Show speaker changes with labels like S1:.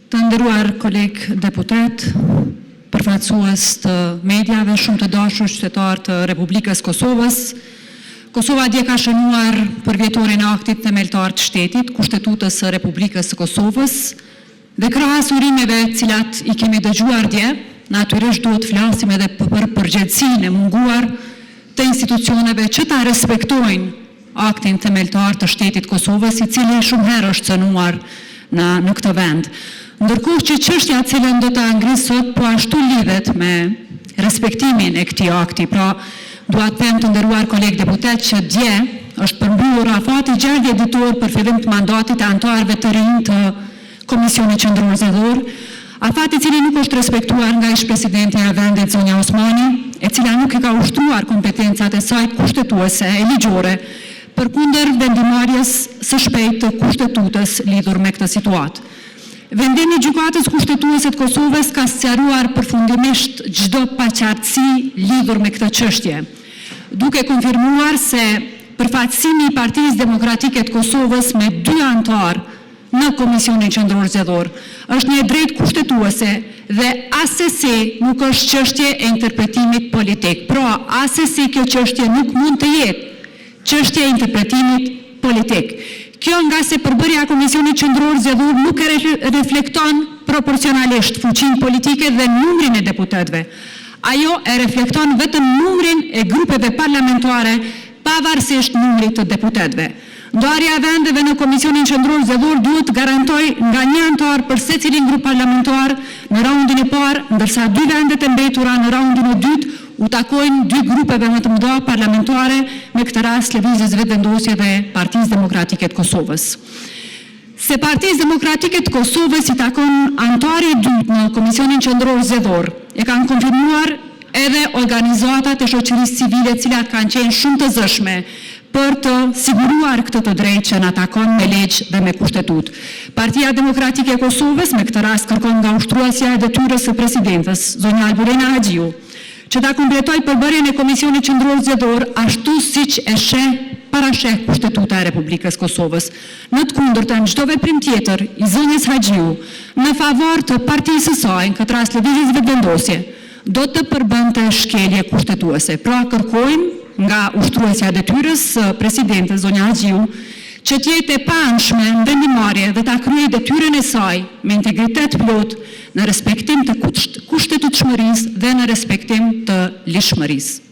S1: Të nderuar koleg deputet, përfaqësues të mediave, shumë të dashur qytetar të Republikës Kosovës, Kosova dje ka shënuar përvjetorin e aktit themeltar të shtetit, Kushtetutës së Republikës së Kosovës, dhe krahas urimeve cilat i kemi dëgjuar dje, natyrisht duhet flasim edhe për përgjegjësinë e munguar të institucioneve që ta respektojnë aktin themeltar të shtetit Kosovës, i cili shumë herë është cënuar në këtë vend. Ndërkohë që çështja e cilën do ta ngris sot po ashtu lidhet me respektimin e këtij akti. Pra, dua të them të nderuar koleg deputet që dje është përmbyllur afati 6 dhjetor për fillim të mandatit të anëtarëve të rinj të Komisionit Qendror Zgjedhor, afati i cili nuk është respektuar nga ish-presidentja e vendit Zonja Osmani, e cila nuk i ka ushtruar kompetencat e saj kushtetuese e ligjore përkundër vendimarrjes së shpejtë të kushtetutës lidhur me këtë situatë. Vendimi i gjykatës kushtetuese të Kosovës ka sqaruar përfundimisht çdo paqartësi lidhur me këtë çështje, duke konfirmuar se përfaqësimi i Partisë Demokratike të Kosovës me 2 anëtar në Komisionin Qendror Zgjedhor është një drejtë kushtetuese dhe asesi nuk është çështje e interpretimit politik. Pra, asesi kjo çështje nuk mund të jetë çështje e interpretimit politik. Kjo nga se përbërja e Komisionit Qendror Zgjedhor nuk e reflekton proporcionalisht fuqinë politike dhe numrin e deputetëve. Ajo e reflekton vetëm numrin e grupeve parlamentare pavarësisht numrit të deputetëve. Ndarja e vendeve në Komisionin Qendror Zgjedhor duhet të garantojë nga 1 anëtar për secilin grup parlamentar në raundin e parë, ndërsa 2 vendet e mbetura në raundin e dytë u takojnë 2 grupeve më të mëdha parlamentare, me këtë rast Lëvizjes Vetëvendosje dhe Partisë Demokratike të Kosovës. Se Partisë Demokratike të Kosovës i takon anëtari i dytë në Komisionin Qendror Zgjedhor, e kanë konfirmuar edhe organizatat e shoqërisë civile, të cilat kanë qenë shumë të zëshme për të siguruar këtë të drejtë që na takon me legj dhe me kushtetut. Partia Demokratike e Kosovës me këtë rast kërkon nga ushtruesja e detyrës së presidentes, zonja Albulena Haxhiu, që ta kompletoj përbërjen e Komisionit Qendror Zgjedhor ashtu siç e parasheh Kushtetuta e Republikës Kosovës. Në të kundërtën, çdo veprim tjetër i zonjës Haxhiu në favor të partisë së saj, në këtë rast Lëvizjes Vetëvendosje, do të përbënte shkelje kushtetuese. Pra, kërkojmë nga ushtruesja e detyrës presidentes zonja Haxhiu që të jetë e paanshme në vendimarrje dhe ta kryejë detyrën e saj me integritet plot në respektim të kushtetutshmërisë dhe në respektim të lishmërisë.